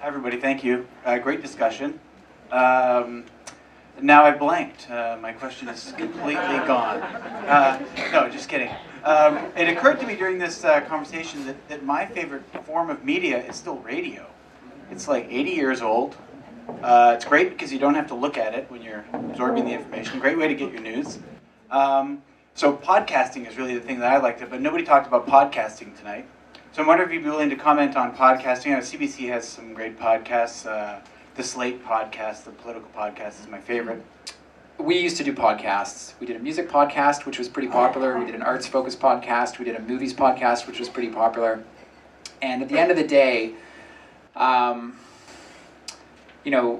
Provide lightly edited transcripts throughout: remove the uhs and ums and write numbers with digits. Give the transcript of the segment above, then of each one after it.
Hi everybody, thank you. Great discussion. Now I blanked. My question is completely gone. No, just kidding. It occurred to me during this conversation that my favorite form of media is still radio. It's like 80 years old. It's great because you don't have to look at it when you're absorbing the information. Great way to get your news. So podcasting is really the thing that I liked, but nobody talked about podcasting tonight. So I'm wondering if you'd be willing to comment on podcasting. I know CBC has some great podcasts. The Slate podcast, the political podcast, is my favorite. We used to do podcasts. We did a music podcast, which was pretty popular. We did an arts-focused podcast. We did a movies podcast, which was pretty popular. And at the end of the day,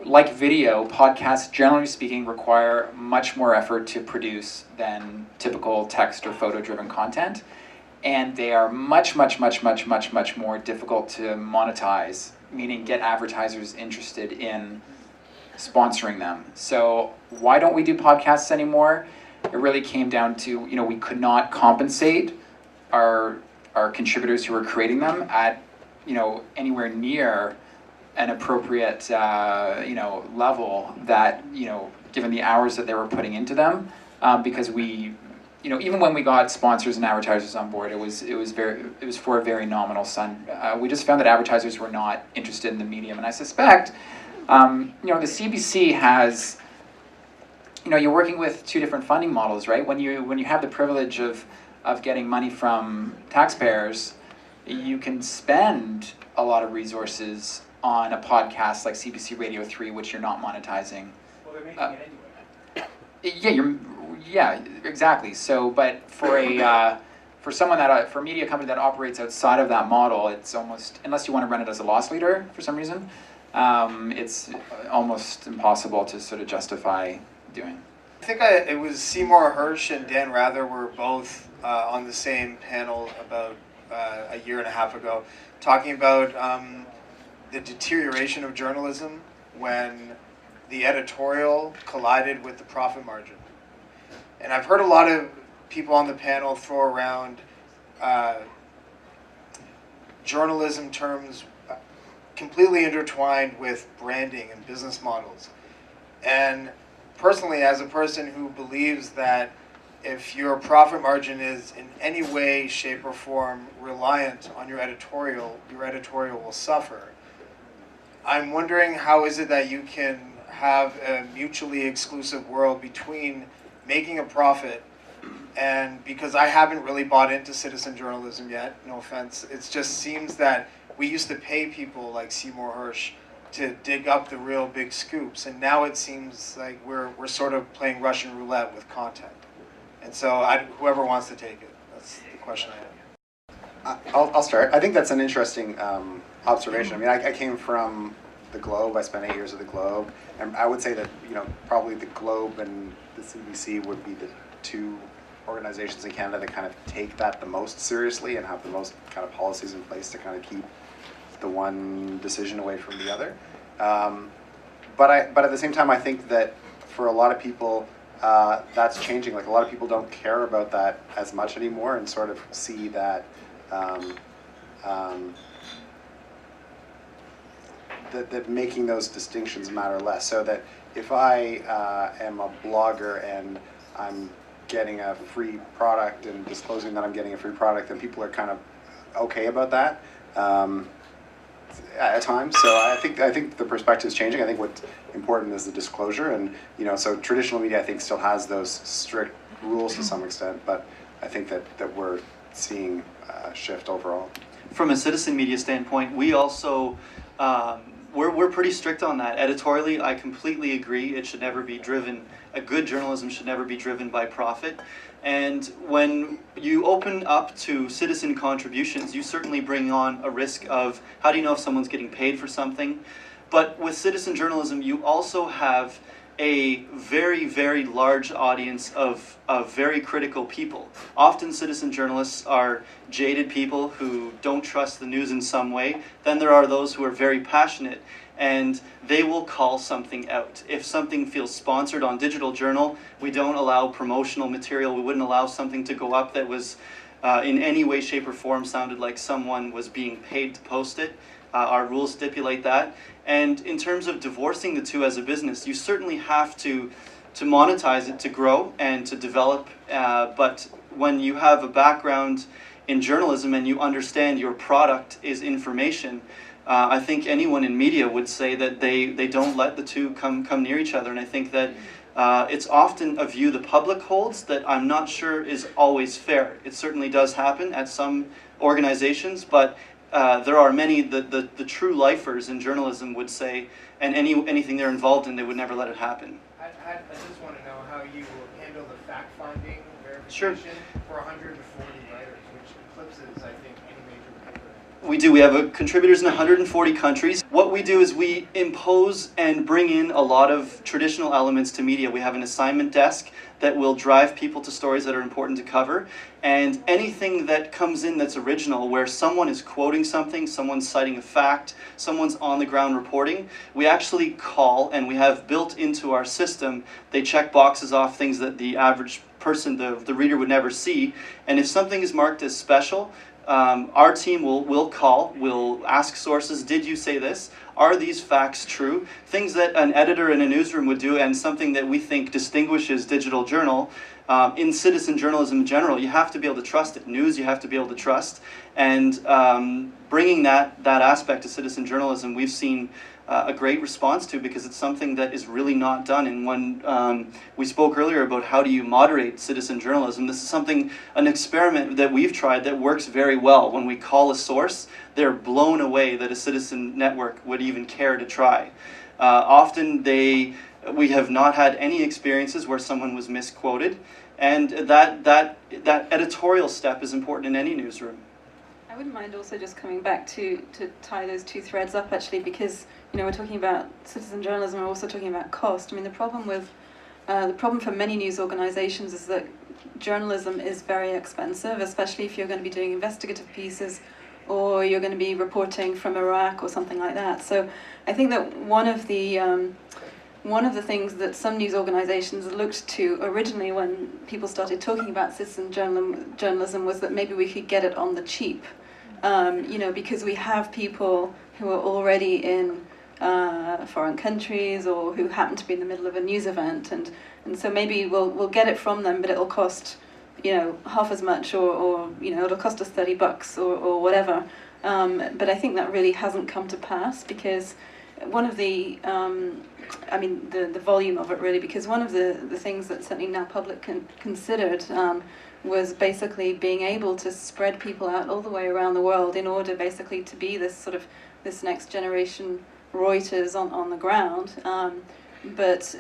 like video, podcasts, generally speaking, require much more effort to produce than typical text or photo-driven content. And they are much more difficult to monetize, meaning get advertisers interested in sponsoring them. So why don't we do podcasts anymore? It really came down to, we could not compensate our contributors who were creating them at, anywhere near an appropriate, level that, given the hours that they were putting into them, because we, even when we got sponsors and advertisers on board, it was for a very nominal sum. We just found that advertisers were not interested in the medium, and I suspect, the CBC has, you're working with two different funding models, right? When you have the privilege of getting money from taxpayers, you can spend a lot of resources on a podcast like CBC Radio 3, which you're not monetizing. Well, they're making it anyway. Yeah, exactly. So, but for a for a media company that operates outside of that model, it's almost, unless you want to run it as a loss leader for some reason, it's almost impossible to sort of justify doing. I think it was Seymour Hersh and Dan Rather were both on the same panel about a year and a half ago, talking about the deterioration of journalism when the editorial collided with the profit margin. And I've heard a lot of people on the panel throw around journalism terms completely intertwined with branding and business models. And personally, as a person who believes that if your profit margin is in any way, shape, or form reliant on your editorial will suffer. I'm wondering, how is it that you can have a mutually exclusive world between making a profit, and because I haven't really bought into citizen journalism yet, no offense, it just seems that we used to pay people like Seymour Hersh to dig up the real big scoops, and now it seems like we're sort of playing Russian roulette with content. And so whoever wants to take it, that's the question I have. I'll start. I think that's an interesting observation. I mean, I came from the Globe. I spent 8 years at the Globe, and I would say that probably the Globe and the CBC would be the two organizations in Canada that kind of take that the most seriously and have the most kind of policies in place to kind of keep the one decision away from the other. But at the same time, I think that for a lot of people, that's changing. Like, a lot of people don't care about that as much anymore, and sort of see that that making those distinctions matter less. So that if I am a blogger and I'm getting a free product and disclosing that I'm getting a free product, then people are kind of okay about that at times. So I think the perspective is changing. I think what's important is the disclosure, and so traditional media, I think, still has those strict rules to some extent, but I think that we're seeing a shift overall. From a citizen media standpoint, we also we're pretty strict on that. Editorially, I completely agree. It should never be driven. A good journalism should never be driven by profit. And when you open up to citizen contributions, you certainly bring on a risk of, how do you know if someone's getting paid for something? But with citizen journalism, you also have a very, very large audience of very critical people. Often citizen journalists are jaded people who don't trust the news in some way. Then there are those who are very passionate, and they will call something out. If something feels sponsored on Digital Journal, we don't allow promotional material. We wouldn't allow something to go up that was in any way, shape, or form sounded like someone was being paid to post it. Our rules stipulate that. And in terms of divorcing the two as a business, you certainly have to monetize it to grow and to develop. But when you have a background in journalism and you understand your product is information, I think anyone in media would say that they don't let the two come near each other. And I think that it's often a view the public holds that I'm not sure is always fair. It certainly does happen at some organizations, but there are many, the true lifers in journalism would say, and anything they're involved in, they would never let it happen. I just want to know how you handle the fact-finding Sure. verification for 140 writers, which eclipses, I think, any major paper. We do. We have contributors in 140 countries. What we do is we impose and bring in a lot of traditional elements to media. We have an assignment desk that will drive people to stories that are important to cover. And anything that comes in that's original, where someone is quoting something, someone's citing a fact, someone's on the ground reporting, we actually call, and we have built into our system, they check boxes off, things that the average person, the reader, would never see. And if something is marked as special, our team will call, will ask sources, did you say this? Are these facts true? Things that an editor in a newsroom would do, and something that we think distinguishes digital journal. In citizen journalism in general, you have to be able to trust it. News, you have to be able to trust. And bringing that aspect to citizen journalism, we've seen a great response to, because it's something that is really not done. And when we spoke earlier about how do you moderate citizen journalism, this is something, an experiment that we've tried that works very well. When we call a source, they're blown away that a citizen network would even care to try. Often we have not had any experiences where someone was misquoted, and that editorial step is important in any newsroom. I wouldn't mind also just coming back to tie those two threads up, actually, because we're talking about citizen journalism, we're also talking about cost. I mean, the problem for many news organizations is that journalism is very expensive, especially if you're going to be doing investigative pieces or you're going to be reporting from Iraq or something like that. So I think that one of the things that some news organizations looked to originally when people started talking about citizen journalism was that maybe we could get it on the cheap, because we have people who are already in foreign countries or who happen to be in the middle of a news event, and so maybe we'll get it from them, but it'll cost half as much, or it'll cost us $30 or whatever. But I think that really hasn't come to pass, because one of the the volume of it, really, because one of the things that certainly Now Public considered was basically being able to spread people out all the way around the world in order basically to be this next generation Reuters on the ground. But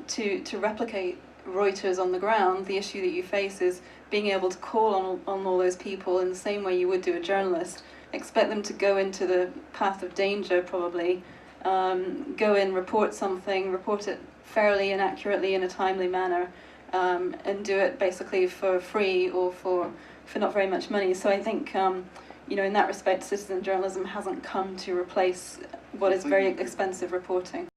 to replicate Reuters on the ground, the issue that you face is being able to call on all those people in the same way you would do a journalist, expect them to go into the path of danger, probably, go in, report something, report it fairly and accurately in a timely manner, and do it basically for free or for not very much money. So I think, in that respect, citizen journalism hasn't come to replace what is very expensive reporting.